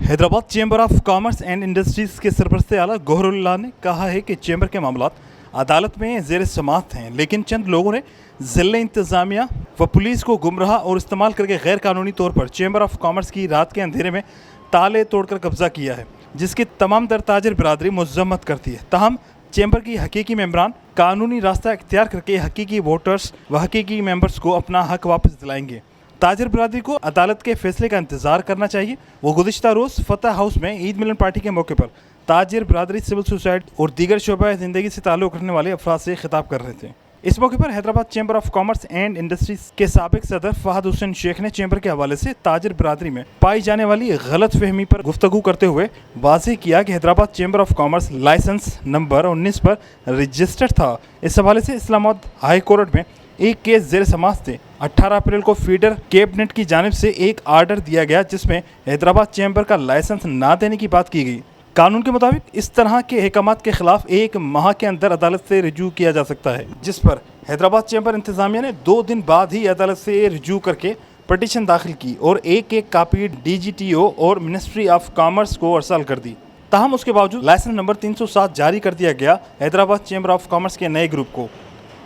Hyderabad chamber of commerce and industries के सरपरस्त आला गौहरुल्लाह ने कहा है कि चैम्बर के मामलात अदालत में ज़ेर समाअत हैं, लेकिन चंद लोगों ने ज़िला इंतज़ामिया व पुलिस को गुमराह और इस्तेमाल करके गैर कानूनी तौर पर चैम्बर ऑफ कॉमर्स की रात के अंधेरे में ताले तोड़कर कब्जा किया है, जिसकी तमाम तर ताजर बिरादरी मजम्मत करती है। ताहम चैम्बर की हकीकी मेम्बरान कानूनी रास्ता इख्तियार करके हकीकी वोटर्स व हकीकी मेंबर्स को अपना हक वापस दिलाएंगे। ताजर बिरादरी को अदालत के फैसले का इंतजार करना चाहिए। वो गुज़िश्ता रोज़ फतह हाउस में ईद मिलन पार्टी के मौके पर ताजर बिरादरी, सिविल सोसाइटी और दीगर शोबा ज़िंदगी से ताल्लुक़ रखने वाले अफराद से खिताब कर रहे थे। इस मौके पर Hyderabad chamber of commerce and industries के साबिक सदर फहद हुसैन शेख ने चैम्बर के हवाले से ताजर बिरादरी में पाई जाने वाली गलत फहमी पर गुफ्तगू करते हुए वाज़ेह किया कि Hyderabad chamber of commerce license number 19 पर रजिस्टर्ड था। इस हवाले से इस्लामाबाद हाई कोर्ट में एक केस ज़ेर समाअत थे। 18 अप्रैल को फीडर कैबिनेट की जानिब से एक आर्डर दिया गया जिसमें हैदराबाद चैम्बर का लाइसेंस ना देने की बात की गई। कानून के मुताबिक इस तरह के अहकामात के खिलाफ 1 माह के अंदर अदालत से रिजू किया जा सकता है, जिस पर हैदराबाद चैम्बर इंतज़ामिया ने 2 दिन बाद ही अदालत से रिजू करके पटिशन दाखिल की और एक कापी DGTO और मिनिस्ट्री ऑफ कॉमर्स को अरसाल कर दी। ताहम उसके बावजूद लाइसेंस नंबर 307 जारी कर दिया गया हैदराबाद चैम्बर ऑफ कॉमर्स के नए ग्रुप को।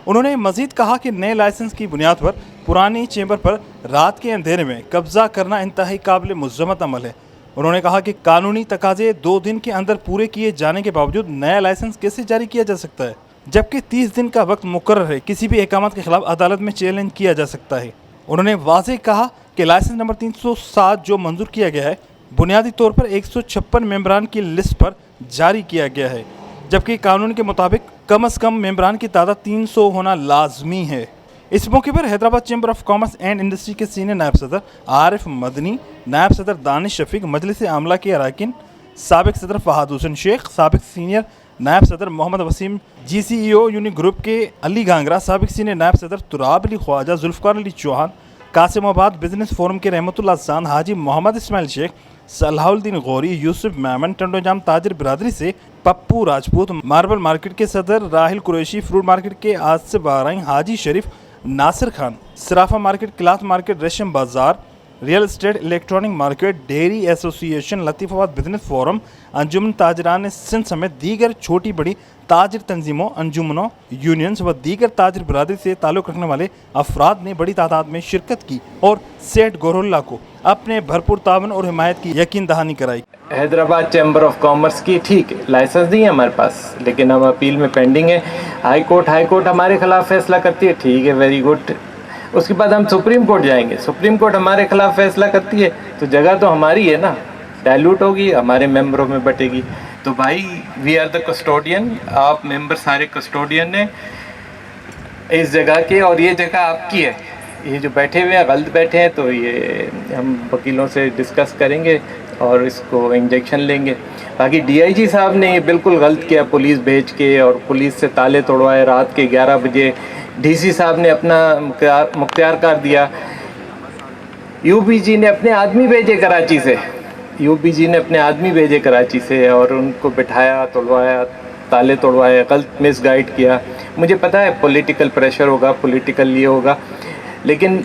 उन्होंने मजीद कहा कि नए लाइसेंस की बुनियाद पर पुरानी चैम्बर पर रात के अंधेरे में कब्जा करना इंतहाई काबिल मुज़म्मत अमल है। उन्होंने कहा कि कानूनी तकाजे 2 दिन के अंदर पूरे किए जाने के बावजूद नया लाइसेंस कैसे जारी किया जा सकता है, जबकि 30 दिन का वक्त मुकर्रर है। किसी भी अहकामात के खिलाफ अदालत में चैलेंज किया जा सकता है। उन्होंने वाज़ेह कहा कि लाइसेंस नंबर 307 जो मंजूर किया गया है बुनियादी तौर पर 156 मेम्बरान की लिस्ट पर जारी किया गया है, जबकि कानून के मुताबिक कम अज़ कम मेम्बरान की तादाद 300 होना लाजमी है। इस मौके पर Hyderabad chamber of commerce and industry के सीनियर नायब सदर आरिफ मदनी, नायब सदर दानिश शफीक, मजलिस आमला के अरकान, साबिक सदर फहद हुसैन शेख, साबिक सीनियर नायब सदर Mohammad Waseem, GCEO unique group के अली गांगरा, साबिक सीनियर नायब सदर तुराब अली ख्वाजा, जुल्फ़कार अली चौहान, कासिमाबाद बिजनेस फोरम के रहमतुल्लाह जान, हाजी मोहम्मद इस्माइल शेख, सलाहुद्दीन गौरी, यूसुफ मैमन, टंडोजाम ताजर बिरादरी से पप्पू राजपूत, मार्बल मार्केट के सदर राहिल कुरैशी, फ्रूट मार्केट के Asif Bahrain, Haji Sharif, Nasir Khan, Sarafa market, cloth market, Resham Bazaar, real estate, electronic market, dairy association, Latifabad business forum, Anjuman Tajiran Sindh समेत दीगर छोटी बड़ी ताजर तंजीमों, अंजुमनों, यूनियंस व दीगर ताजर बिरादरी से ताल्लुक़ रखने वाले अफराद ने बड़ी तादाद में शिरकत की और सेठ गौहरुल्लाह को अपने भरपूर तावन और हिमायत की यकीन दहानी कराई। हैदराबाद चैम्बर ऑफ कॉमर्स की ठीक है, लाइसेंस नहीं है हमारे पास, लेकिन हम अपील में पेंडिंग है। हाई कोर्ट हमारे खिलाफ फैसला करती है, ठीक है, वेरी गुड। उसके बाद हम सुप्रीम कोर्ट जाएंगे, सुप्रीम कोर्ट हमारे खिलाफ फैसला करती है तो जगह तो हमारी है ना, डाइल्यूट होगी, हमारे मेंबरों में बटेगी। तो भाई वी आर द कस्टोडियन, आप मेंबर सारे कस्टोडियन हैं इस जगह के, और ये जगह आपकी है। ये जो बैठे हुए हैं गलत बैठे हैं, तो ये हम वकीलों से डिस्कस करेंगे और इसको इंजेक्शन लेंगे। बाकी DIG साहब ने ये बिल्कुल गलत किया, पुलिस भेज के और पुलिस से ताले तोड़वाए रात के 11 बजे। DC साहब ने अपना मुख्तियार कर दिया। UPG ने अपने आदमी भेजे कराची से, UPG ने अपने आदमी भेजे कराची से और उनको बिठाया, तोड़वाया, ताले तोड़वाए, गलत मिस गाइड किया। मुझे पता है पॉलिटिकल प्रेशर होगा, पॉलिटिकल ये होगा, लेकिन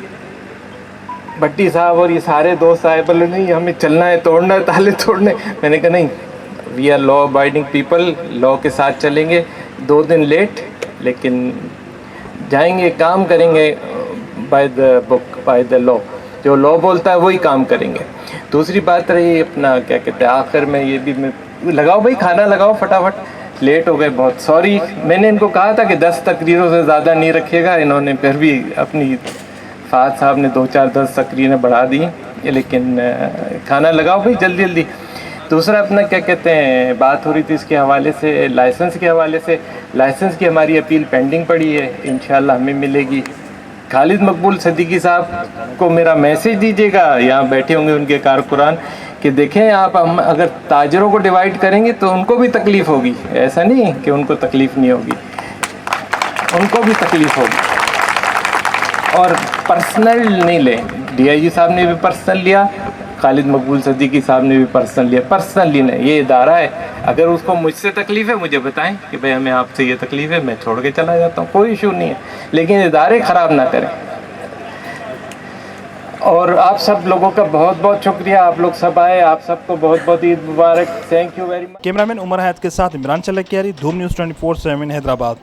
भट्टी साहब और ये सारे दोस्त आए, बोले नहीं हमें चलना है, तोड़ना है, ताले तोड़ने। मैंने कहा नहीं, we are law abiding people, law के साथ चलेंगे। 2 दिन लेट, लेकिन जाएंगे, काम करेंगे by the book, by the law. जो लॉ बोलता है वही काम करेंगे। दूसरी बात रही अपना क्या कहते हैं, आखिर में ये भी लगाओ भाई, खाना लगाओ फटाफट, लेट हो गए बहुत, सॉरी। मैंने इनको कहा था कि 10 तकरीरों से ज़्यादा नहीं रखिएगा, इन्होंने फिर भी अपनी फाद साहब ने 2-4-10 तकरीरें बढ़ा दी, लेकिन खाना लगाओ भाई जल्दी जल्दी। दूसरा अपना क्या कहते हैं, बात हो रही थी इसके हवाले से, लाइसेंस के हवाले से। लाइसेंस की हमारी अपील पेंडिंग पड़ी है, इंशाल्लाह हमें मिलेगी। खालिद मकबूल सिद्दीकी साहब को मेरा मैसेज दीजिएगा, यहाँ बैठे होंगे उनके कारकुरान, कि देखें आप, हम अगर ताजरों को डिवाइड करेंगे तो उनको भी तकलीफ़ होगी, ऐसा नहीं कि उनको तकलीफ़ नहीं होगी, उनको भी तकलीफ़ होगी। और पर्सनल नहीं लें, DIG साहब ने भी पर्सनल लिया, खालिद मकबूल सिद्दीकी साहब ने भी पर्सनल लिया, पर्सनल लेना, ये इदारा है। अगर उसको मुझसे तकलीफ़ है मुझे बताएं कि भाई हमें आपसे ये तकलीफ़ है, मैं छोड़ के चला जाता हूँ, कोई इशू नहीं है, लेकिन इदारे ख़राब ना करें। और आप सब लोगों का बहुत बहुत शुक्रिया, आप लोग सब आए, आप सबको बहुत बहुत ईद मुबारक। Thank you very much. Cameraman Umar Hayat के साथ इमरान चलकियारी, धूम न्यूज़ 24/7 हैदराबाद।